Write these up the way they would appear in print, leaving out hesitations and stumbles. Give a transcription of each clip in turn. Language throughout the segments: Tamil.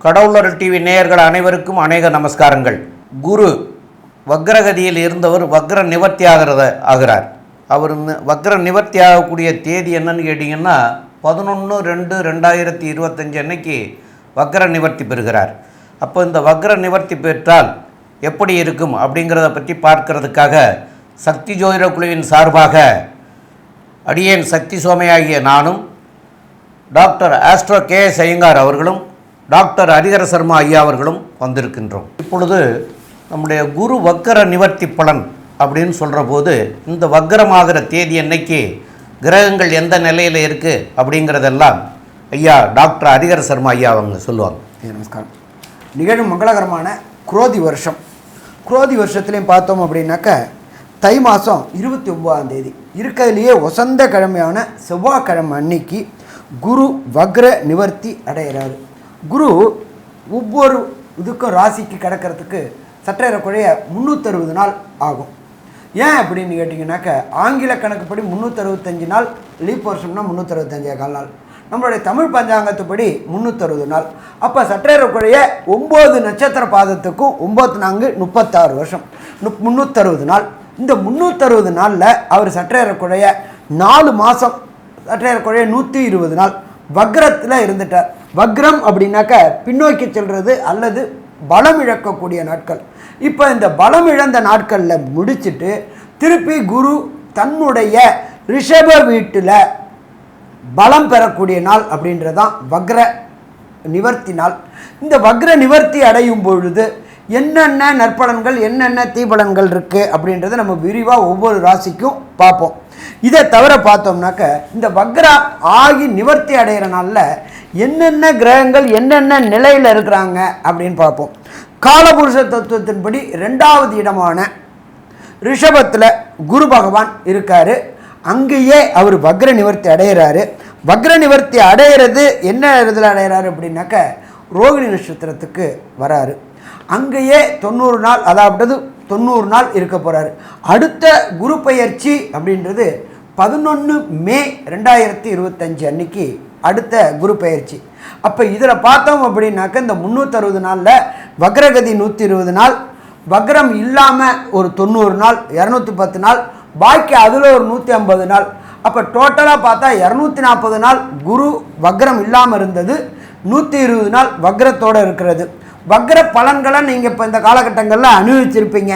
கடவுளர் டிவி நேயர்கள் அனைவருக்கும் அநேக நமஸ்காரங்கள். குரு வக்ரகதியில் இருந்தவர் வக்ர நிவர்த்தி ஆகிறார். அவர் வக்ர நிவர்த்தி ஆகக்கூடிய தேதி என்னன்னு கேட்டிங்கன்னா 11/2/2025 அன்னைக்கு வக்ர நிவர்த்தி பெறுகிறார். அப்போ இந்த வக்ர நிவர்த்தி பெற்றால் எப்படி இருக்கும் அப்படிங்கிறத பற்றி பார்க்கறதுக்காக சக்தி ஜோதிட குழுவின் சார்பாக அடியேன் சக்தி சோமையாகிய நானும், டாக்டர் ஆஸ்ட்ரோ கே.எஸ். ஐயங்கார் அவர்களும், டாக்டர் ஹரிஹர சர்மா ஐயா அவர்களும் வந்திருக்கின்றோம். இப்பொழுது நம்முடைய குரு வக்கர நிவர்த்தி பலன் அப்படின்னு சொல்கிற போது இந்த வக்கரமாகிற தேதி அன்னைக்கு கிரகங்கள் எந்த நிலையில் இருக்குது அப்படிங்கிறதெல்லாம் ஐயா டாக்டர் ஹரிஹர சர்மா ஐயா அவங்க சொல்லுவாங்க. நமஸ்காரம். நிகழும் மங்களகரமான குரோதி வருஷம். குரோதி வருஷத்துலேயும் பார்த்தோம் அப்படின்னாக்க தை மாதம் 29ஆம் தேதி இருக்கிறதுலையே வசந்த கிழமையான செவ்வாய்க்கிழமை அன்னைக்கு குரு வக்ர நிவர்த்தி அடைகிறாரு. குரு ஒவ்வொரு இதுக்கும் ராசிக்கு கிடக்கிறதுக்கு சற்றேறக்குறைய 360 நாள் ஆகும். ஏன் அப்படின்னு கேட்டிங்கனாக்க ஆங்கில கணக்குப்படி 365 நாள், லீப் வருஷம்னா 365 நாள், நம்மளுடைய தமிழ் பஞ்சாங்கத்துப்படி 360 நாள். அப்போ சற்றேறக்குறைய 9 நட்சத்திர பாதத்துக்கும் 9×4 36 வருஷம், 360 நாள். இந்த 360 நாளில் அவர் சற்றேறக்குறைய 4 மாதம், சற்றேறக்குறைய 120 நாள் வக்ரத்தில் இருந்துட்டார். வக்ரம் அப்படின்னாக்க பின்னோக்கி செல்வது அல்லது பலம் இழக்கக்கூடிய நாட்கள். இப்போ இந்த பலம் இழந்த நாட்களில் முடிச்சுட்டு திருப்பி குரு தன்னுடைய ரிஷப வீட்டில் பலம் பெறக்கூடிய நாள் அப்படின்றதான் வக்ர நிவர்த்தி நாள். இந்த வக்ர நிவர்த்தி அடையும் பொழுது என்னென்ன நற்பலன்கள் என்னென்ன தீபலன்கள் இருக்குது அப்படின்றத நம்ம விரிவாக ஒவ்வொரு ராசிக்கும் பார்ப்போம். இதை தவிர பார்த்தோம்னாக்க இந்த வக்ரா ஆகி நிவர்த்தி அடைகிற நாளில் என்னென்ன கிரகங்கள் என்னென்ன நிலையில் இருக்கிறாங்க அப்படின்னு பார்ப்போம். காலபுருஷ தத்துவத்தின்படி 2வது இடமான ரிஷபத்தில் குரு பகவான் இருக்கார். அங்கேயே அவர் வக்ர நிவர்த்தி அடைகிறாரு. வக்ர நிவர்த்தி அடைகிறது என்ன இதில் அடைகிறாரு அப்படின்னாக்க ரோகிணி நட்சத்திரத்துக்கு வராரு. அங்கேயே 90 நாள், அதாவது 90 நாள் இருக்க போகிறாரு. அடுத்த குரு பெயர்ச்சி அப்படின்றது 11 மே 2025 அன்னைக்கு அடுத்த குரு பெயர்ச்சி. அப்போ இதில் பார்த்தோம் அப்படின்னாக்க இந்த 360 நாளில் வக்ரகதி 120 நாள், வக்ரம் இல்லாமல் ஒரு 90 நாள், 210 நாள், பாக்கி அதில் ஒரு 150 நாள். அப்போ டோட்டலாக பார்த்தா 240 நாள் குரு வக்ரம் இல்லாமல் இருந்தது, 120 நாள் வக்ரத்தோடு இருக்கிறது. வக்ர பலன்களை நீங்கள் இப்போ இந்த காலகட்டங்களில் அனுபவிச்சிருப்பீங்க.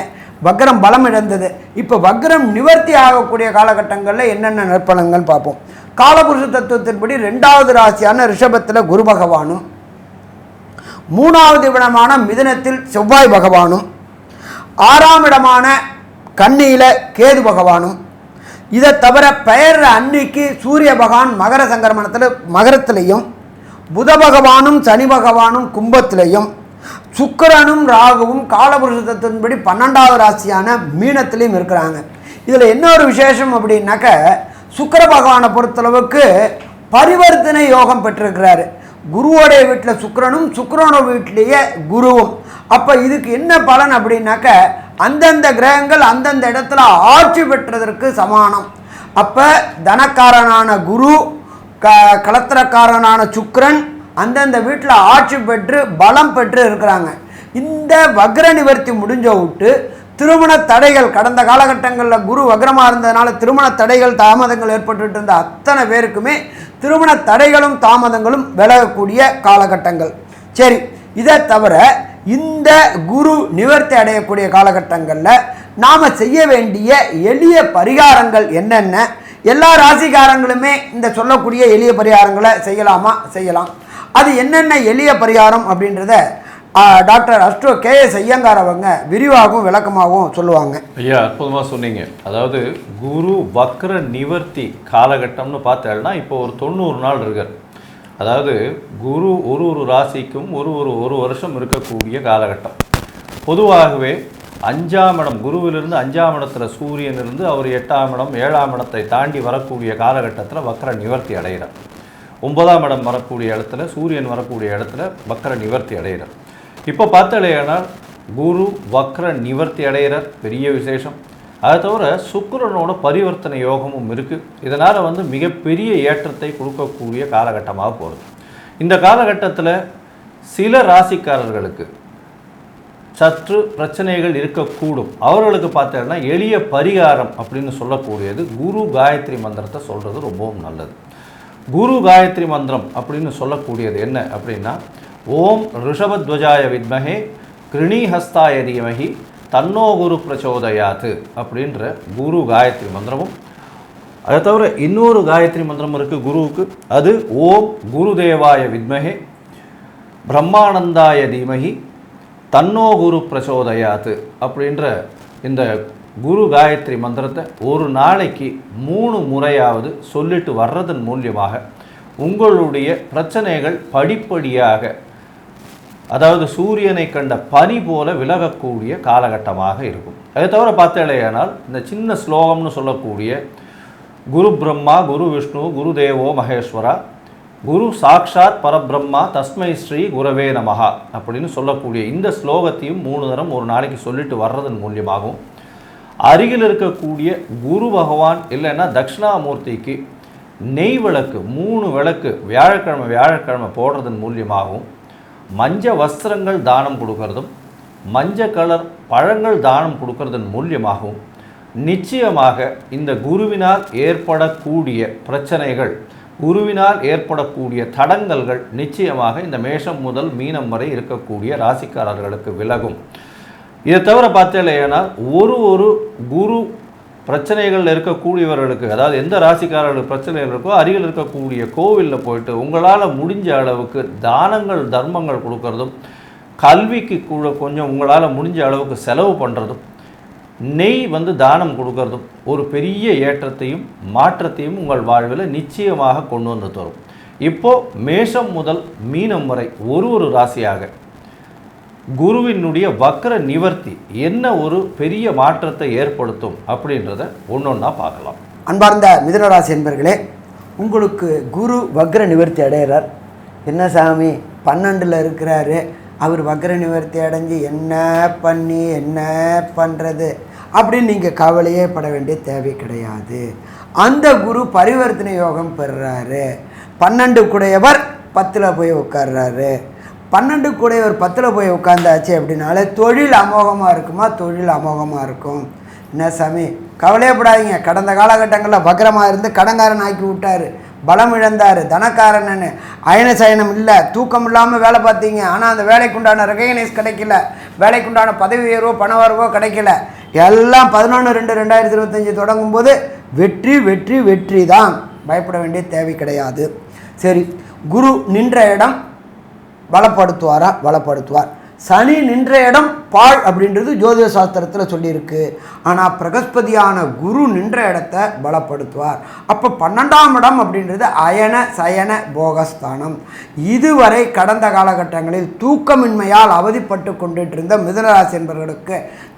வக்ரம் பலம் இழந்தது. இப்போ வக்ரம் நிவர்த்தி ஆகக்கூடிய காலகட்டங்களில் என்னென்ன நற்பலன்கள் பார்ப்போம். காலபுருஷ தத்துவத்தின்படி 2வது ராசியான ரிஷபத்தில் குரு பகவானும், 3வது இடமான மிதுனத்தில் செவ்வாய் பகவானும், 6ஆம் இடமான கன்னியில் கேது பகவானும், இதை தவிர பெயர் அன்னைக்கு சூரிய பகவான் மகர சங்கரமணத்தில் மகரத்திலையும், புத பகவானும் சனி பகவானும் கும்பத்திலையும், சுக்கிரனும் ராகுவும் காலபுருஷ தத்துவத்தின்படி 12வது ராசியான மீனத்திலையும் இருக்கிறாங்க. இதில் என்ன ஒரு விசேஷம் அப்படின்னாக்க சுக்கிர பகவானை பொறுத்தளவுக்கு பரிவர்த்தனை யோகம் பெற்றிருக்கிறாரு. குருவோடைய வீட்டில் சுக்கிரனும், சுக்கிரனோட வீட்டிலேயே குருவும். அப்போ இதுக்கு என்ன பலன் அப்படின்னாக்க அந்தந்த கிரகங்கள் அந்தந்த இடத்துல ஆட்சி பெற்றதற்கு சமானம். அப்போ தனக்காரனான குரு, கலத்திரக்காரனான சுக்கிரன் அந்தந்த வீட்டில் ஆட்சி பெற்று பலம் பெற்று இருக்கிறாங்க. இந்த வக்ர நிவர்த்தி முடிஞ்ச விட்டு திருமண தடைகள், கடந்த காலகட்டங்களில் குரு வக்ரமாக இருந்ததுனால திருமண தடைகள் தாமதங்கள் ஏற்பட்டு இருந்த அத்தனை பேருக்குமே திருமண தடைகளும் தாமதங்களும் விலகக்கூடிய காலகட்டங்கள். சரி, இதை தவிர இந்த குரு நிவர்த்தி அடையக்கூடிய காலகட்டங்களில் நாம் செய்ய வேண்டிய எளிய பரிகாரங்கள் என்னென்ன, எல்லா ராசிக்காரங்களுமே இந்த சொல்லக்கூடிய எளிய பரிகாரங்களை செய்யலாமா? செய்யலாம். அது என்னென்ன எளிய பரிகாரம் அப்படின்றத டாக்டர் ஆஸ்ட்ரோ கே.எஸ். ஐயங்கார் அவங்க விரிவாகவும் விளக்கமாகவும் சொல்லுவாங்க. ஐயா, அற்புதமாக சொன்னீங்க. அதாவது குரு வக்ர நிவர்த்தி காலகட்டம்னு பார்த்தேன்னா இப்போ ஒரு 90 நாள் இருக்கார். அதாவது குரு ஒரு ராசிக்கும் ஒரு வருஷம் இருக்கக்கூடிய காலகட்டம். பொதுவாகவே 5ஆம் இடம், குருவிலிருந்து 5ஆம் இடத்துல சூரியன் இருந்து அவர் 8ஆம் இடம் 7ஆம் இடத்தை தாண்டி வரக்கூடிய காலகட்டத்தில் வக்ர நிவர்த்தி அடைகிறார். 9ஆம் இடம் வரக்கூடிய இடத்துல சூரியன் வரக்கூடிய இடத்துல வக்ர நிவர்த்தி அடைகிறார். இப்போ பார்த்தாலேனால் குரு வக்ர நிவர்த்தி அடைகிறார், பெரிய விசேஷம். அதை தவிர சுக்கிரனோட பரிவர்த்தனை யோகமும் இருக்குது. இதனால் மிகப்பெரிய ஏற்றத்தை கொடுக்கக்கூடிய காலகட்டமாக போகிறது. இந்த காலகட்டத்தில் சில ராசிக்காரர்களுக்கு சற்று பிரச்சனைகள் இருக்கக்கூடும். அவர்களுக்கு பார்த்தீங்கன்னா எளிய பரிகாரம் அப்படின்னு சொல்லக்கூடியது குரு காயத்ரி மந்திரத்தை சொல்கிறது ரொம்பவும் நல்லது. குரு காயத்ரி மந்திரம் அப்படின்னு சொல்லக்கூடியது என்ன அப்படின்னா, ஓம் ரிஷபத்வஜாய வித்மஹே கிருணிஹஸ்தாய தீமஹி தன்னோ குரு பிரச்சோதயாத்து அப்படின்ற குரு காயத்ரி மந்திரமும், அதை தவிர இன்னொரு காயத்ரி மந்திரம் இருக்குது குருவுக்கு. அது ஓம் குருதேவாய வித்மஹே பிரம்மானந்தாய தீமஹி தன்னோ குரு பிரச்சோதயாத்து அப்படின்ற இந்த குரு காயத்ரி மந்திரத்தை ஒரு நாளைக்கு 3 முறையாவது சொல்லிட்டு வர்றதன் மூலியமாக உங்களுடைய பிரச்சனைகள் படிப்படியாக, அதாவது சூரியனை கண்ட பனி போல விலகக்கூடிய காலகட்டமாக இருக்கும். அதை தவிர பார்த்தேனால் இந்த சின்ன ஸ்லோகம்னு சொல்லக்கூடிய குரு பிரம்மா குரு விஷ்ணு குரு தேவோ மகேஸ்வரா குரு சாக்ஷாத் பரபிரம்மா தஸ்மை ஸ்ரீ குரவே நமஹா அப்படின்னு சொல்லக்கூடிய இந்த ஸ்லோகத்தையும் 3 தரம் ஒரு நாளைக்கு சொல்லிட்டு வர்றதன் மூலியமாகவும், அருகில் இருக்கக்கூடிய குரு பகவான் இல்லைன்னா தட்சிணாமூர்த்திக்கு நெய் விளக்கு 3 விளக்கு வியாழக்கிழமை போடுறதன் மூலியமாகவும், மஞ்ச வஸ்திரங்கள் தானம் கொடுக்கறதும் மஞ்சள் கலர் பழங்கள் தானம் கொடுக்கறதன் மூலியமாகவும் நிச்சயமாக இந்த குருவினால் ஏற்படக்கூடிய பிரச்சனைகள், குருவினால் ஏற்படக்கூடிய தடங்கல்கள் நிச்சயமாக இந்த மேஷம் முதல் மீனம் வரை இருக்கக்கூடிய ராசிக்காரர்களுக்கு விலகும். இதை தவிர பார்த்தேன்னா ஒரு குரு பிரச்சனைகள் இருக்கக்கூடியவர்களுக்கு, அதாவது எந்த ராசிக்காரர்களுக்கு பிரச்சனைகள் இருக்கோ அருகில் இருக்கக்கூடிய கோவிலில் போயிட்டு உங்களால் முடிஞ்ச அளவுக்கு தானங்கள் தர்மங்கள் கொடுக்கறதும், கல்விக்கு கூட கொஞ்சம் உங்களால் முடிஞ்ச அளவுக்கு செலவு பண்ணுறதும், நெய் தானம் கொடுக்கறதும் ஒரு பெரிய ஏற்றத்தையும் மாற்றத்தையும் உங்கள் வாழ்வில் நிச்சயமாக கொண்டு வந்து தரும். இப்போது மேஷம் முதல் மீனம் வரை ஒரு ராசியாக குருவினுடைய வக்ர நிவர்த்தி என்ன ஒரு பெரிய மாற்றத்தை ஏற்படுத்தும் அப்படின்றத ஒன்றொன்னா பார்க்கலாம். அன்பார்ந்த மிதுனராசி என்பர்களே, உங்களுக்கு குரு வக்ர நிவர்த்தி அடைகிறார். என்ன சாமி 12ல் இருக்கிறாரு, அவர் வக்ர நிவர்த்தி அடைஞ்சு என்ன பண்ணி என்ன பண்ணுறது அப்படின்னு நீங்கள் கவலையே பட வேண்டிய தேவை கிடையாது. அந்த குரு பரிவர்த்தனை யோகம் பெறுறாரு. 12 கூடையவர் 10ல் போய் உட்கார்றாரு. 12 கூடையவர் 10ல் போய் உட்கார்ந்தாச்சு அப்படின்னாலே தொழில் அமோகமாக இருக்குமா? தொழில் அமோகமாக இருக்கும். என்ன சாமி கவலையப்படாதீங்க, கடந்த காலகட்டங்களில் வக்ரமாக இருந்து கடங்காரன் ஆக்கி விட்டார், பலம் இழந்தார், தனக்காரன்னு அயன சயனம் இல்லை, தூக்கம் இல்லாமல் வேலை பார்த்தீங்க. ஆனால் அந்த வேலைக்குண்டான ரெகக்னைஸ் கிடைக்கல, வேலைக்குண்டான பதவி உயர்வோ பண வரவோ கிடைக்கல. எல்லாம் 11/2/2025 தொடங்கும் போது வெற்றி வெற்றி வெற்றி தான், பயப்பட வேண்டிய தேவை கிடையாது. சரி, குரு நின்ற இடம் பலப்படுத்துவாரா? பலப்படுத்துவார். சனி நின்ற இடம் பாழ் அப்படின்றது ஜோதிட சாஸ்திரத்தில் சொல்லியிருக்கு. ஆனால் பிரகஸ்பதியான குரு நின்ற இடத்தை பலப்படுத்துவார். அப்போ 12ஆம் இடம் அப்படின்றது அயன சயன போகஸ்தானம். இதுவரை கடந்த காலகட்டங்களில் தூக்கமின்மையால் அவதிப்பட்டு கொண்டுட்டு இருந்த மிதுனராசி என்பவர்களுக்கு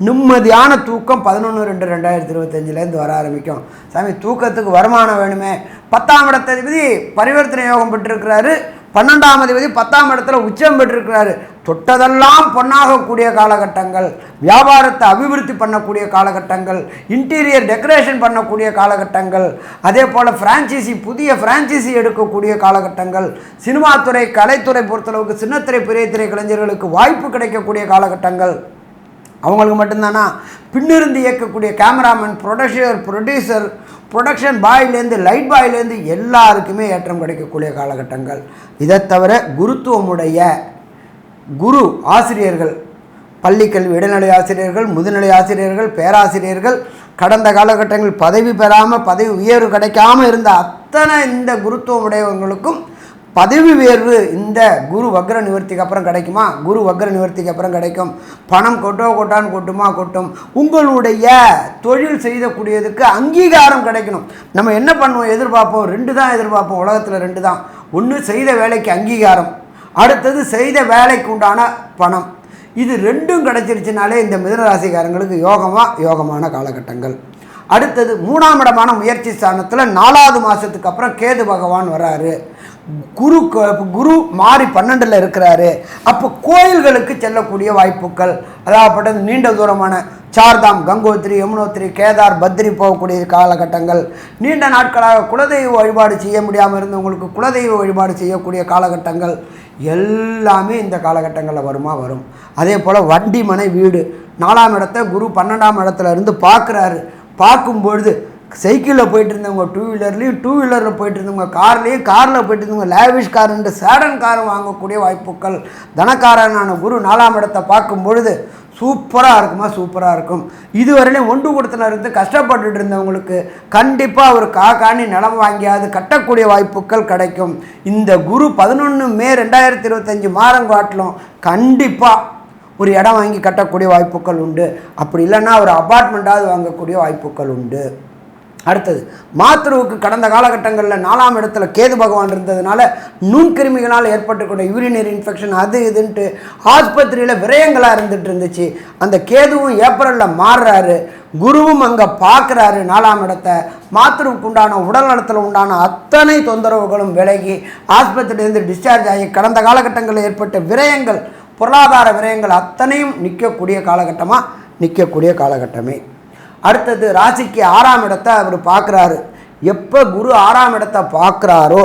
நிம்மதியான தூக்கம் 11/2/2025 வர ஆரம்பிக்கும். சாமி தூக்கத்துக்கு வருமானம் வேணுமே, 10ஆம் இடத்ததிபதி பரிவர்த்தனை யோகம் பெற்றிருக்கிறாரு, 12ஆம் அதிபதி 10ஆம் இடத்துல உச்சம் பெற்றிருக்கிறாரு. தொட்டதெல்லாம் பொன்னாகக்கூடிய காலகட்டங்கள், வியாபாரத்தை அபிவிருத்தி பண்ணக்கூடிய காலகட்டங்கள், இன்டீரியர் டெக்கரேஷன் பண்ணக்கூடிய காலகட்டங்கள், அதே போல் ஃப்ரான்ச்சைசி புதிய ஃப்ரான்ச்சைசி எடுக்கக்கூடிய காலகட்டங்கள், சினிமாத்துறை கலைத்துறை பொறுத்தளவுக்கு சின்னத்திரை பெரிய திரை கலைஞர்களுக்கு வாய்ப்பு கிடைக்கக்கூடிய காலகட்டங்கள். அவங்களுக்கு மட்டும்தானா? பின்னிருந்து இயக்கக்கூடிய கேமராமேன், ப்ரொடியூசர், ப்ரொடக்ஷன் பாயிலேருந்து லைட் பாயிலேருந்து எல்லாருக்குமே ஏற்றம் கிடைக்கக்கூடிய காலகட்டங்கள். இதை தவிர குருத்துவமுடைய குரு ஆசிரியர்கள், பள்ளிக்கல்வி இடைநிலை ஆசிரியர்கள், முதுநிலை ஆசிரியர்கள், பேராசிரியர்கள், கடந்த காலகட்டங்களில் பதவி பெறாமல் பதவி உயர்வு கிடைக்காமல் இருந்த அத்தனை இந்த குருத்துவமுடையவங்களுக்கும் பதவி உயர்வு இந்த குரு வக்ர நிவர்த்திக்கு அப்புறம் கிடைக்குமா? குரு வக்ர நிவர்த்திக்கு அப்புறம் கிடைக்கும். பணம் கொட்டான்னு கொட்டும். உங்களுடைய தொழில் செய்யக்கூடியதுக்கு அங்கீகாரம் கிடைக்கணும். நம்ம என்ன பண்ணுவோம்? எதிர்பார்ப்போம், 2 தான் எதிர்பார்ப்போம். உலகத்தில் 2 தான். ஒன்று செய்த வேலைக்கு அங்கீகாரம், அடுத்தது செய்த வேலைக்கு உண்டான பணம். இது 2ம் கிடைச்சிருச்சுனாலே இந்த மிதுனராசிக்காரங்களுக்கு யோகமான காலகட்டங்கள். அடுத்தது 3ஆம் இடமான முயற்சி ஸ்தானத்தில் 4வது மாதத்துக்கு அப்புறம் கேது பகவான் வராரு. குரு மாறி 12ல் இருக்கிறாரு. அப்போ கோயில்களுக்கு செல்லக்கூடிய வாய்ப்புகள், அதாவது நீண்ட தூரமான சார்தாம், கங்கோத்ரி, யமுனோத்ரி, கேதார், பத்ரி போகக்கூடிய காலகட்டங்கள். நீண்ட நாட்களாக குலதெய்வ வழிபாடு செய்ய முடியாமல் இருந்தவங்களுக்கு குலதெய்வ வழிபாடு செய்யக்கூடிய காலகட்டங்கள். எல்லாமே இந்த காலகட்டங்களில் வரும். அதே போல் வண்டி மனை வீடு 4ஆம் இடத்த குரு 12ஆம் இடத்துல இருந்து பார்க்குறாரு. பார்க்கும்பொழுது சைக்கிளில் போயிட்டு இருந்தவங்க டூ வீலரில் போயிட்டு இருந்தவங்க காரில் போயிட்டு இருந்தவங்க லேவிஷ் கார் சேடன் கார் வாங்கக்கூடிய வாய்ப்புகள். தனக்காரனான குரு 4ஆம் இடத்தை பார்க்கும்பொழுது சூப்பராக இருக்கும். இதுவரையிலும் ஒன்று கொடுத்துல இருந்து கஷ்டப்பட்டுட்டு இருந்தவங்களுக்கு கண்டிப்பாக ஒரு காணி நிலம் வாங்கியாவது கட்டக்கூடிய வாய்ப்புகள் கிடைக்கும். இந்த குரு 11 மே 2025 மாதங்காட்டிலும் கண்டிப்பாக ஒரு இடம் வாங்கி கட்டக்கூடிய வாய்ப்புகள் உண்டு. அப்படி இல்லைன்னா ஒரு அபார்ட்மெண்ட்டாவது வாங்கக்கூடிய வாய்ப்புகள் உண்டு. அடுத்தது மாத்ருவுக்கு கடந்த காலகட்டங்களில் 4ஆம் இடத்துல கேது பகவான் இருந்ததுனால நுண்கிருமிகளால் ஏற்பட்டுக்கூடிய யூரினரி இன்ஃபெக்ஷன் அது இதுன்ட்டு ஆஸ்பத்திரியில் விரயங்களாக இருந்துச்சு. அந்த கேதுவும் ஏப்ரலில் மாறுறாரு. குருவும் அங்கே பார்க்குறாரு 4ஆம் இடத்தை. மாத்ருவுக்கு உண்டான உடல் நலத்தில் உண்டான அத்தனை தொந்தரவுகளும் விலகி ஆஸ்பத்திரியிலேருந்து டிஸ்சார்ஜ் ஆகி கடந்த காலகட்டங்களில் ஏற்பட்ட விரயங்கள், பொருளாதார விரயங்கள் அத்தனையும் நிற்கக்கூடிய காலகட்டமே. அடுத்தது ராசிக்கு 6ஆம் இடத்தை அவர் பார்க்குறாரு. எப்போ குரு 6ஆம் இடத்தை பார்க்குறாரோ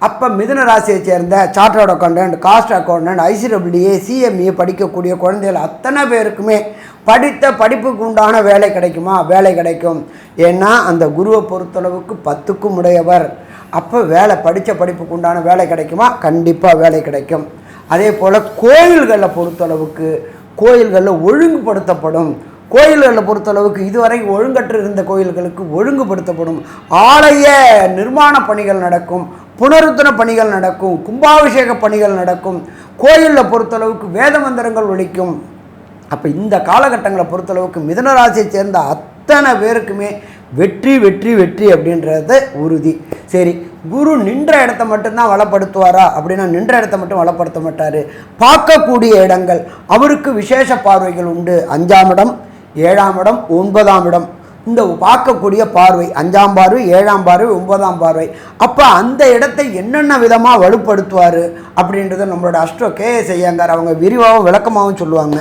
அப்போ மிதுன ராசியை சேர்ந்த chartered accountant, cost accountant, ICWA, CME படிக்கக்கூடிய குழந்தைகள் அத்தனை பேருக்குமே படித்த படிப்புக்கு உண்டான வேலை கிடைக்குமா? வேலை கிடைக்கும். ஏன்னா அந்த குருவை பொறுத்தளவுக்கு 10க்கும் உடையவர். அப்போ படித்த படிப்புக்கு உண்டான வேலை கிடைக்குமா? கண்டிப்பாக வேலை கிடைக்கும். அதே போல் கோயில்களில் பொறுத்தளவுக்கு கோயில்களில் ஒழுங்குபடுத்தப்படும். கோயில்களை பொறுத்தளவுக்கு இதுவரை ஒழுங்கற்று இருந்த கோயில்களுக்கு ஒழுங்குபடுத்தப்படும். ஆலய நிர்மாண பணிகள் நடக்கும், புனருத்தன பணிகள் நடக்கும், கும்பாபிஷேக பணிகள் நடக்கும். கோயிலில் பொறுத்தளவுக்கு வேத மந்திரங்கள் ஒலிக்கும். அப்போ இந்த காலகட்டங்களை பொறுத்தளவுக்கு மிதுன ராசியை சேர்ந்த அத்தனை பேருக்குமே வெற்றி வெற்றி வெற்றி அப்படின்றது உறுதி. சரி, குரு நின்ற இடத்த மட்டும்தான் வளப்படுத்துவாரா அப்படின்னா நின்ற இடத்த மட்டும் வளப்படுத்த மாட்டார். பார்க்கக்கூடிய இடங்கள் அவருக்கு விசேஷ பார்வைகள் உண்டு. 5ஆம் இடம், 7ஆம் இடம், 9ஆம் இடம். இந்த பார்க்கக்கூடிய பார்வை 5ஆம் பார்வை, 7ஆம் பார்வை, 9ஆம் பார்வை. அப்போ அந்த இடத்தை என்னென்ன விதமாக வலுப்படுத்துவார் அப்படின்றத நம்மளோட அஸ்ட்ரோ KS ஐயங்கார் அவங்க விரிவாகவும் விளக்கமாகவும் சொல்லுவாங்க.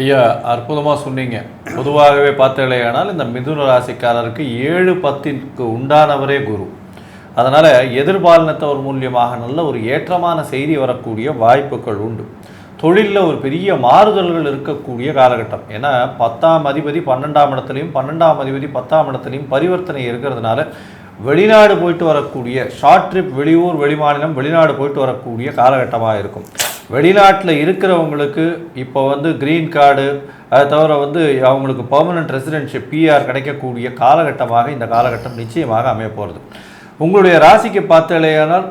ஐயா, அற்புதமாக சொன்னீங்க. பொதுவாகவே பார்த்தீங்களேயானால் இந்த மிதுன ராசிக்காரருக்கு 7-10க்கு உண்டானவரே குரு. அதனால் எதிர்பாலினத்தவர் மூலியமாக நல்ல ஒரு ஏற்றமான செய்தி வரக்கூடிய வாய்ப்புகள் உண்டு. தொழிலில் ஒரு பெரிய மாறுதல்கள் இருக்கக்கூடிய காலகட்டம். ஏன்னா 10ஆம் அதிபதி 12ஆம் இடத்துலையும் 12ஆம் அதிபதி 10ஆம் இடத்துலையும் பரிவர்த்தனை இருக்கிறதுனால வெளிநாடு போயிட்டு வரக்கூடிய ஷார்ட் ட்ரிப், வெளியூர், வெளிமாநிலம், வெளிநாடு போயிட்டு வரக்கூடிய காலகட்டமாக இருக்கும். வெளிநாட்டில் இருக்கிறவங்களுக்கு இப்போ க்ரீன் கார்டு, அதை தவிர அவங்களுக்கு பர்மனன்ட் ரெசிடென்ஷிப் PR கிடைக்கக்கூடிய காலகட்டமாக இந்த காலகட்டம் நிச்சயமாக அமைய போகிறது. உங்களுடைய ராசிக்கு பார்த்தலையானால்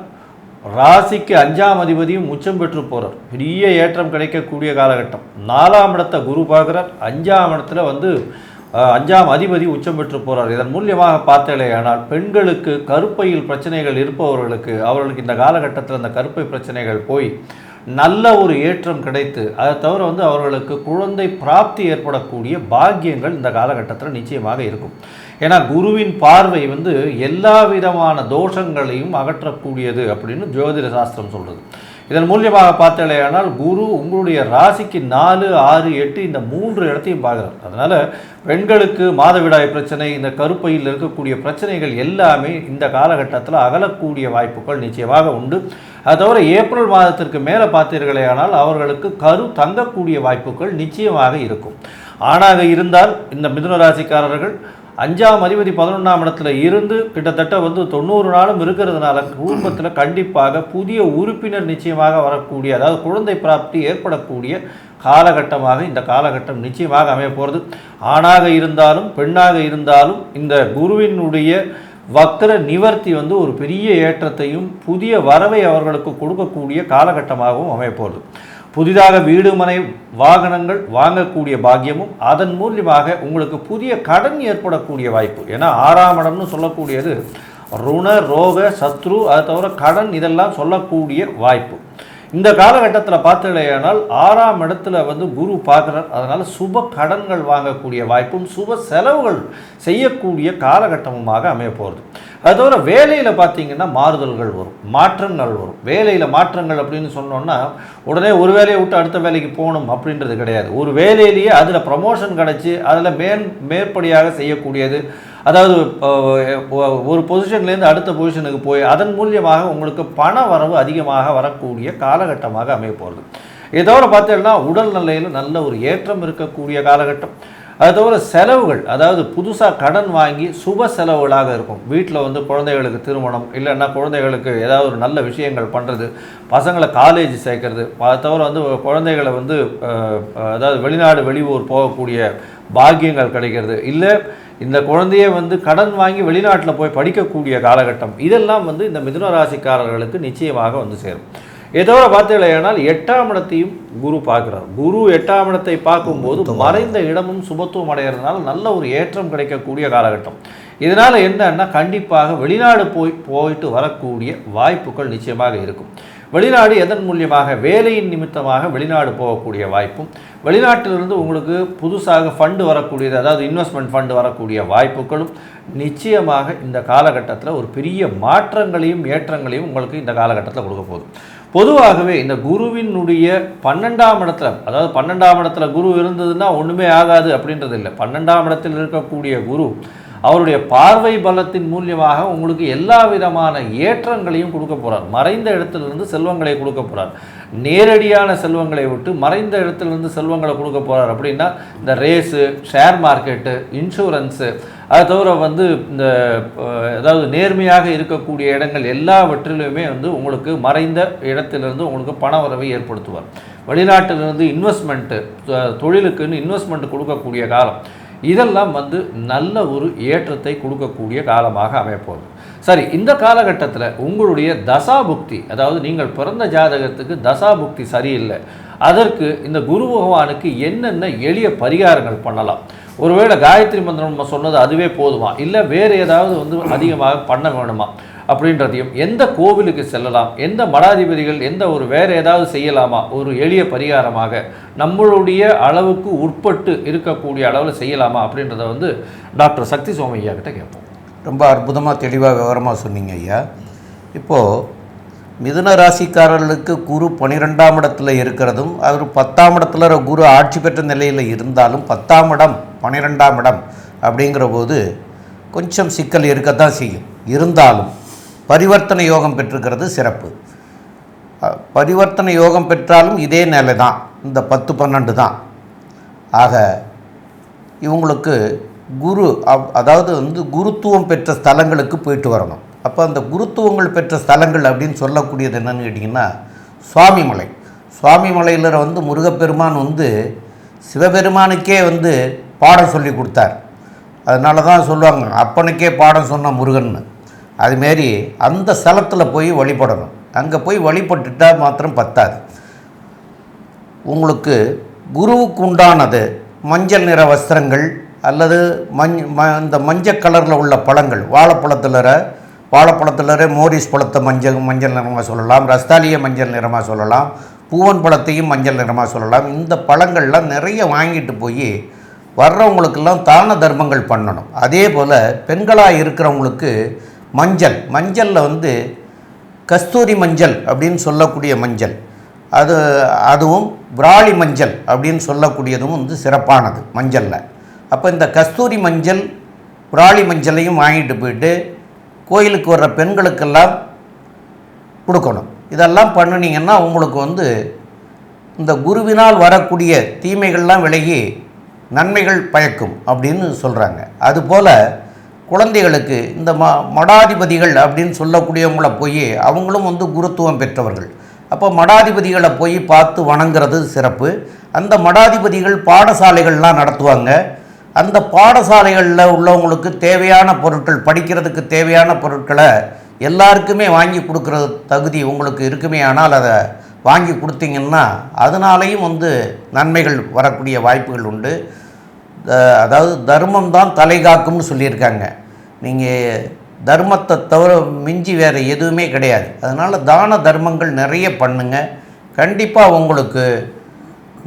ராசிக்கு 5ஆம் அதிபதியும் உச்சம் பெற்று போகிறார். பெரிய ஏற்றம் கிடைக்கக்கூடிய காலகட்டம். 4ஆம் இடத்தை குரு பார்க்குறார். 5ஆம் இடத்துல 5ஆம் அதிபதி உச்சம் பெற்று போகிறார். இதன் மூலியமாக பார்த்தலையானால் பெண்களுக்கு கருப்பையில் பிரச்சனைகள் இருப்பவர்களுக்கு அவர்களுக்கு இந்த காலகட்டத்தில் அந்த கருப்பை பிரச்சனைகள் போய் நல்ல ஒரு ஏற்றம் கிடைத்து, அதை தவிர அவர்களுக்கு குழந்தை பிராப்தி ஏற்படக்கூடிய பாக்கியங்கள் இந்த காலகட்டத்தில் நிச்சயமாக இருக்கும். ஏன்னா குருவின் பார்வை எல்லா விதமான தோஷங்களையும் அகற்றக்கூடியது அப்படின்னு ஜோதிட சாஸ்திரம் சொல்கிறது. இதன் மூலியமாக பார்த்தலையானால் குரு உங்களுடைய ராசிக்கு 4, 6, 8 இந்த 3 இடத்தையும் பார்க்குறார். அதனால் பெண்களுக்கு மாதவிடாய் பிரச்சனை, இந்த கருப்பையில் இருக்கக்கூடிய பிரச்சனைகள் எல்லாமே இந்த காலகட்டத்தில் அகலக்கூடிய வாய்ப்புகள் நிச்சயமாக உண்டு. அது தவிர ஏப்ரல் மாதத்திற்கு மேலே பார்த்தீர்களேயானால் அவர்களுக்கு கரு தங்கக்கூடிய வாய்ப்புகள் நிச்சயமாக இருக்கும். ஆணாக இருந்தால் இந்த மிதுன ராசிக்காரர்கள் 5ஆம் அதிபதி 11ஆம் இடத்துல இருந்து கிட்டத்தட்ட 90 நாளும் இருக்கிறதுனால குடும்பத்தில் கண்டிப்பாக புதிய உறுப்பினர் நிச்சயமாக வரக்கூடிய, அதாவது குழந்தை பிராப்தி ஏற்படக்கூடிய காலகட்டமாக இந்த காலகட்டம் நிச்சயமாக அமைய போகிறது. ஆணாக இருந்தாலும் பெண்ணாக இருந்தாலும் இந்த குருவினுடைய வக்ர நிவர்த்தி ஒரு பெரிய ஏற்றத்தையும் புதிய வரவை அவர்களுக்கு கொடுக்கக்கூடிய காலகட்டமாகவும் அமையப்போகுது. புதிதாக வீடு, மனை, வாகனங்கள் வாங்கக்கூடிய பாக்கியமும் அதன் மூலியமாக உங்களுக்கு புதிய கடன் ஏற்படக்கூடிய வாய்ப்பு. ஏன்னா 6ஆம் இடம்னு சொல்லக்கூடியது ருண, ரோக, சத்ரு, அதை தவிர கடன், இதெல்லாம் சொல்லக்கூடிய வாய்ப்பு. இந்த காலகட்டத்தில் பார்த்தீங்களேனால் 6ஆம் இடத்துல குரு பார்க்குறார். அதனால் சுப கடன்கள் வாங்கக்கூடிய வாய்ப்பும் சுப செலவுகள் செய்யக்கூடிய காலகட்டமுமாக அமைய போகிறது. அது தவிர வேலையில் பார்த்தீங்கன்னா மாறுதல்கள் வரும், மாற்றங்கள் வரும். வேலையில் மாற்றங்கள் அப்படின்னு சொன்னோன்னா உடனே ஒரு வேலையை விட்டு அடுத்த வேலைக்கு போகணும் அப்படின்றது கிடையாது. ஒரு வேலையிலேயே அதில் ப்ரமோஷன் கிடச்சி அதில் மேற்படியாக செய்யக்கூடியது, அதாவது ஒரு பொசிஷன்லேருந்து அடுத்த பொசிஷனுக்கு போய் அதன் மூலியமாக உங்களுக்கு பண வரவு அதிகமாக வரக்கூடிய காலகட்டமாக அமைய போகிறது. இதோட பார்த்தீங்கன்னா உடல் நிலையில் நல்ல ஒரு ஏற்றம் இருக்கக்கூடிய காலகட்டம். அது தவிர செலவுகள், அதாவது புதுசாக கடன் வாங்கி சுப செலவுகளாக இருக்கும். வீட்டில் வந்து குழந்தைகளுக்கு திருமணம், இல்லைன்னா குழந்தைகளுக்கு ஏதாவது ஒரு நல்ல விஷயங்கள் பண்ணுறது, பசங்களை காலேஜ் சேர்க்கறது, அது தவிர வந்து குழந்தைகளை வந்து அதாவது வெளிநாடு வெளியூர் போகக்கூடிய பாக்கியங்கள் கிடைக்கிறது, இல்லை இந்த குழந்தைய வந்து கடன் வாங்கி வெளிநாட்டில் போய் படிக்கக்கூடிய காலகட்டம், இதெல்லாம் வந்து இந்த மிதுன ராசிக்காரர்களுக்கு நிச்சயமாக வந்து சேரும். இதோட பார்த்தீங்கன்னா 8ஆம் இடத்தையும் குரு பார்க்குறார். குரு 8ஆம் இடத்தை பார்க்கும்போது மறைந்த இடமும் சுபத்துவம் அடைகிறதுனால நல்ல ஒரு ஏற்றம் கிடைக்கக்கூடிய காலகட்டம். இதனால் என்னன்னா கண்டிப்பாக வெளிநாடு போயிட்டு வரக்கூடிய வாய்ப்புகள் நிச்சயமாக இருக்கும். வெளிநாடு எதன் மூலியமாக? வேலையின் நிமித்தமாக வெளிநாடு போகக்கூடிய வாய்ப்பும், வெளிநாட்டிலிருந்து உங்களுக்கு புதுசாக ஃபண்டு வரக்கூடியது, அதாவது இன்வெஸ்ட்மெண்ட் ஃபண்டு வரக்கூடிய வாய்ப்புகளும் நிச்சயமாக இந்த காலகட்டத்தில் ஒரு பெரிய மாற்றங்களையும் ஏற்றங்களையும் உங்களுக்கு இந்த காலகட்டத்தில் கொடுக்க போகுது. பொதுவாகவே இந்த குருவினுடைய 12ஆம் இடத்துல, அதாவது 12ஆம் இடத்துல குரு இருந்ததுன்னா ஒன்றுமே ஆகாது அப்படின்றது இல்லை. 12ஆம் இடத்தில் இருக்கக்கூடிய குரு அவருடைய பார்வை பலத்தின் மூலியமாக உங்களுக்கு எல்லா விதமான ஏற்றங்களையும் கொடுக்க போகிறார். மறைந்த இடத்திலிருந்து செல்வங்களை கொடுக்க போகிறார். நேரடியான செல்வங்களை விட்டு மறைந்த இடத்திலிருந்து செல்வங்களை கொடுக்க போகிறார். அப்படின்னா இந்த ரேஸு, ஷேர் மார்க்கெட்டு, இன்சூரன்ஸு, அது தவிர வந்து இந்த அதாவது நேர்மையாக இருக்கக்கூடிய இடங்கள் எல்லாவற்றிலுமே வந்து உங்களுக்கு மறைந்த இடத்திலிருந்து உங்களுக்கு பண வரவை ஏற்படுத்துவார். வெளிநாட்டிலிருந்து இன்வெஸ்ட்மெண்ட்டு, தொழிலுக்குன்னு இன்வெஸ்ட்மெண்ட் கொடுக்கக்கூடிய காலம், இதெல்லாம் வந்து நல்ல ஒரு ஏற்றத்தை கொடுக்கக்கூடிய காலமாக அமையப்போகுது. சரி, இந்த காலகட்டத்தில் உங்களுடைய தசாபுக்தி, அதாவது நீங்கள் பிறந்த ஜாதகத்துக்கு தசாபுக்தி சரியில்லை, அதற்கு இந்த குரு பகவானுக்கு என்னென்ன எளிய பரிகாரங்கள் பண்ணலாம்? ஒருவேளை காயத்ரி மந்திரம் நம்ம சொன்னது அதுவே போதுமா, இல்லை வேறு ஏதாவது வந்து அதிகமாக பண்ண வேணுமா அப்படின்றதையும், எந்த கோவிலுக்கு செல்லலாம், எந்த மடாதிபதிகள், எந்த ஒரு வேறு ஏதாவது செய்யலாமா, ஒரு எளிய பரிகாரமாக நம்மளுடைய அளவுக்கு உட்பட்டு இருக்கக்கூடிய அளவில் செய்யலாமா அப்படின்றத வந்து டாக்டர் சக்தி சோமையா கிட்ட கேட்போம். ரொம்ப அற்புதமாக தெளிவாக விவரமாக சொன்னீங்க ஐயா. இப்போது மிதுன ராசிக்காரர்களுக்கு குரு 12ஆம் இடத்துல இருக்கிறதும், அது 10ஆம் இடத்துல குரு ஆட்சி பெற்ற நிலையில் இருந்தாலும் 10ஆம் இடம் 12ஆம் இடம் அப்படிங்கிற போது கொஞ்சம் சிக்கல் இருக்கத்தான் செய்யும். இருந்தாலும் பரிவர்த்தனை யோகம் பெற்றிருக்கிறது சிறப்பு. பரிவர்த்தனை யோகம் பெற்றாலும் இதே நிலை தான், இந்த 10-12 தான். ஆக இவங்களுக்கு குரு அதாவது வந்து குருத்துவம் பெற்ற ஸ்தலங்களுக்கு போயிட்டு வரணும். அப்போ அந்த குருத்துவங்கள் பெற்ற ஸ்தலங்கள் அப்படின்னு சொல்லக்கூடியது என்னென்னு கேட்டிங்கன்னா சுவாமிமலை. சுவாமிமலையில் வந்து முருகப்பெருமான் வந்து சிவபெருமானுக்கே வந்து பாடம் சொல்லி கொடுத்தார். அதனால தான் சொல்லுவாங்க அப்பனுக்கே பாடம் சொன்ன முருகன்னு. அதுமாரி அந்த ஸ்தலத்தில் போய் வழிபடணும். அங்கே போய் வழிபட்டுட்டால் மாத்திரம் பத்தாது. உங்களுக்கு குருவுக்கு உண்டானது மஞ்சள் நிற வஸ்திரங்கள் அல்லது இந்த மஞ்சள் கலரில் உள்ள பழங்கள், வாழைப்பழத்தில் மோரிஸ் பழத்தை மஞ்சள் நிறமாக சொல்லலாம், ரஸ்தாலியை மஞ்சள் நிறமாக சொல்லலாம், பூவன் பழத்தையும் மஞ்சள் நிறமாக சொல்லலாம். இந்த பழங்கள்லாம் நிறைய வாங்கிட்டு போய் வர்றவங்களுக்கெல்லாம் தான தர்மங்கள் பண்ணணும். அதே போல் பெண்களாக இருக்கிறவங்களுக்கு மஞ்சளில் வந்து கஸ்தூரி மஞ்சள் அப்படின்னு சொல்லக்கூடிய மஞ்சள், அதுவும் விராலி மஞ்சள் அப்படின்னு சொல்லக்கூடியதும் வந்து சிறப்பானது மஞ்சளில். அப்போ இந்த கஸ்தூரி மஞ்சள், விராலி மஞ்சளையும் வாங்கிட்டு போயிட்டு கோயிலுக்கு வர்ற பெண்களுக்கெல்லாம் கொடுக்கணும். இதெல்லாம் பண்ணினீங்கன்னா உங்களுக்கு வந்து இந்த குருவினால் வரக்கூடிய தீமைகள்லாம் விலகி நன்மைகள் பயக்கும் அப்படின்னு சொல்கிறாங்க. அதுபோல் குழந்தைகளுக்கு இந்த மடாதிபதிகள் அப்படின்னு சொல்லக்கூடியவங்கள போய் அவங்களும் வந்து குருத்துவம் பெற்றவர்கள். அப்போ மடாதிபதிகளை போய் பார்த்து வணங்குறது சிறப்பு. அந்த மடாதிபதிகள் பாடசாலைகள்லாம் நடத்துவாங்க. அந்த பாடசாலைகளில் உள்ளவங்களுக்கு தேவையான பொருட்கள், படிக்கிறதுக்கு தேவையான பொருட்களை எல்லாருக்குமே வாங்கி கொடுக்குற தகுதி உங்களுக்கு இருக்குமே. ஆனால் அதை வாங்கி கொடுத்தீங்கன்னா அதனாலேயும் வந்து நன்மைகள் வரக்கூடிய வாய்ப்புகள் உண்டு. அதாவது தர்மம் தான் தலை காக்கும்னு சொல்லியிருக்காங்க. நீங்கள் தர்மத்தை தவிர மிஞ்சி வேறு எதுவுமே கிடையாது. அதனால் தான தர்மங்கள் நிறைய பண்ணுங்க. கண்டிப்பாக உங்களுக்கு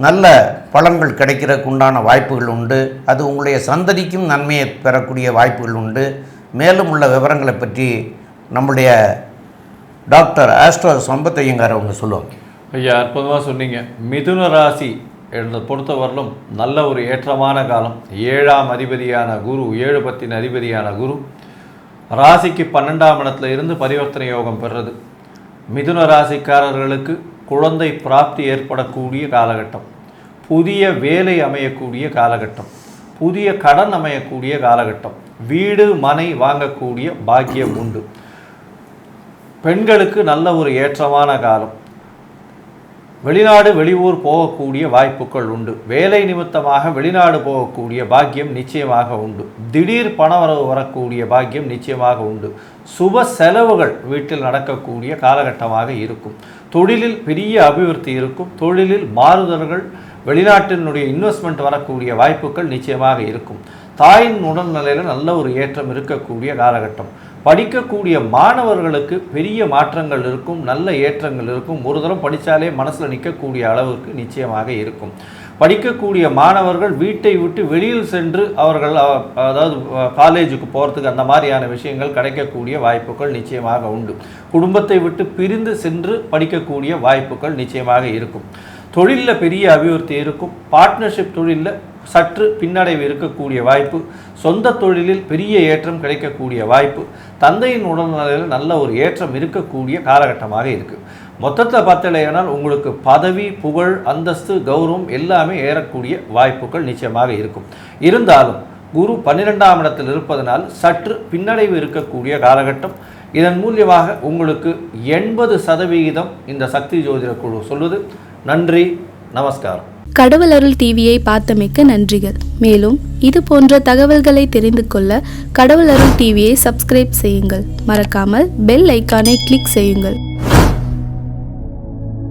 நல்ல பலன்கள் கிடைக்கிறதுக்கு உண்டான வாய்ப்புகள் உண்டு. அது உங்களுடைய சந்ததிக்கும் நன்மையை பெறக்கூடிய வாய்ப்புகள் உண்டு. மேலும் உள்ள விவரங்களை பற்றி நம்முடைய டாக்டர் ஆஸ்ட்ரோ சம்பத் ஐயங்கார் அவங்க சொல்லுவாங்க. ஐயா, அற்புதமாக சொன்னீங்க. மிதுன ராசி என்னை பொறுத்தவரையிலும் நல்ல ஒரு ஏற்றமான காலம். 7ஆம் அதிபதியான குரு, 7 10 அதிபதியான குரு ராசிக்கு 12ஆம் இடத்துல இருந்து பரிவர்த்தனை யோகம் பெறுறது. மிதுன ராசிக்காரர்களுக்கு குழந்தை பிராப்தி ஏற்படக்கூடிய காலகட்டம், புதிய வேலை அமையக்கூடிய காலகட்டம், புதிய கடன் அமையக்கூடிய காலகட்டம், வீடு மனை வாங்கக்கூடிய பாக்கியம் உண்டு. பெண்களுக்கு நல்ல ஒரு ஏற்றமான காலம். வெளிநாடு வெளியூர் போகக்கூடிய வாய்ப்புகள் உண்டு. வேலை நிமித்தமாக வெளிநாடு போகக்கூடிய பாக்கியம் நிச்சயமாக உண்டு. திடீர் பணவரவு வரக்கூடிய பாக்கியம் நிச்சயமாக உண்டு. சுப செலவுகள் வீட்டில் நடக்கக்கூடிய காலகட்டமாக இருக்கும். தொழிலில் பெரிய அபிவிருத்தி இருக்கும். தொழிலில் மாறுதல்கள், வெளிநாட்டினுடைய இன்வெஸ்ட்மெண்ட் வரக்கூடிய வாய்ப்புகள் நிச்சயமாக இருக்கும். தாயின் உடல்நிலையில் நல்ல ஒரு ஏற்றம் இருக்கக்கூடிய காலகட்டம். படிக்கக்கூடிய மாணவர்களுக்கு பெரிய மாற்றங்கள் இருக்கும், நல்ல ஏற்றங்கள் இருக்கும். ஒரு தரம் படித்தாலே மனசில் நிற்கக்கூடிய அளவுக்கு நிச்சயமாக இருக்கும். படிக்கக்கூடிய மாணவர்கள் வீட்டை விட்டு வெளியில் சென்று அவர்கள் அதாவது காலேஜுக்கு போகிறதுக்கு அந்த மாதிரியான விஷயங்கள் கிடைக்கக்கூடிய வாய்ப்புகள் நிச்சயமாக உண்டு. குடும்பத்தை விட்டு பிரிந்து சென்று படிக்கக்கூடிய வாய்ப்புகள் நிச்சயமாக இருக்கும். தொழிலில் பெரிய அபிவிருத்தி இருக்கும். பார்ட்னர்ஷிப் தொழிலில் சற்று பின்னடைவு இருக்கக்கூடிய வாய்ப்பு. சொந்த தொழிலில் பெரிய ஏற்றம் கிடைக்கக்கூடிய வாய்ப்பு. தந்தையின் உடல்நிலையில் நல்ல ஒரு ஏற்றம் இருக்கக்கூடிய காலகட்டமாக இருக்குது. மொத்தத்தில் பார்த்தலையானால் உங்களுக்கு பதவி, புகழ், அந்தஸ்து, கௌரவம் எல்லாமே ஏறக்கூடிய வாய்ப்புகள் நிச்சயமாக இருக்கும். இருந்தாலும் குரு 12ஆம் இடத்தில் இருப்பதனால் சற்று பின்னடைவு இருக்கக்கூடிய காலகட்டம். இதன் மூலியமாக உங்களுக்கு 80% இந்த சக்தி ஜோதிட குழு சொல்லுது. நன்றி, நமஸ்காரம். கடவுள் அருள் டிவியை பார்த்தமைக்க நன்றிகள். மேலும் இது போன்ற தகவல்களை தெரிந்து கொள்ள கடவுள் அருள் டிவியை சப்ஸ்கிரைப் செய்யுங்கள். மறக்காமல் பெல் ஐக்கானை கிளிக் செய்யுங்கள்.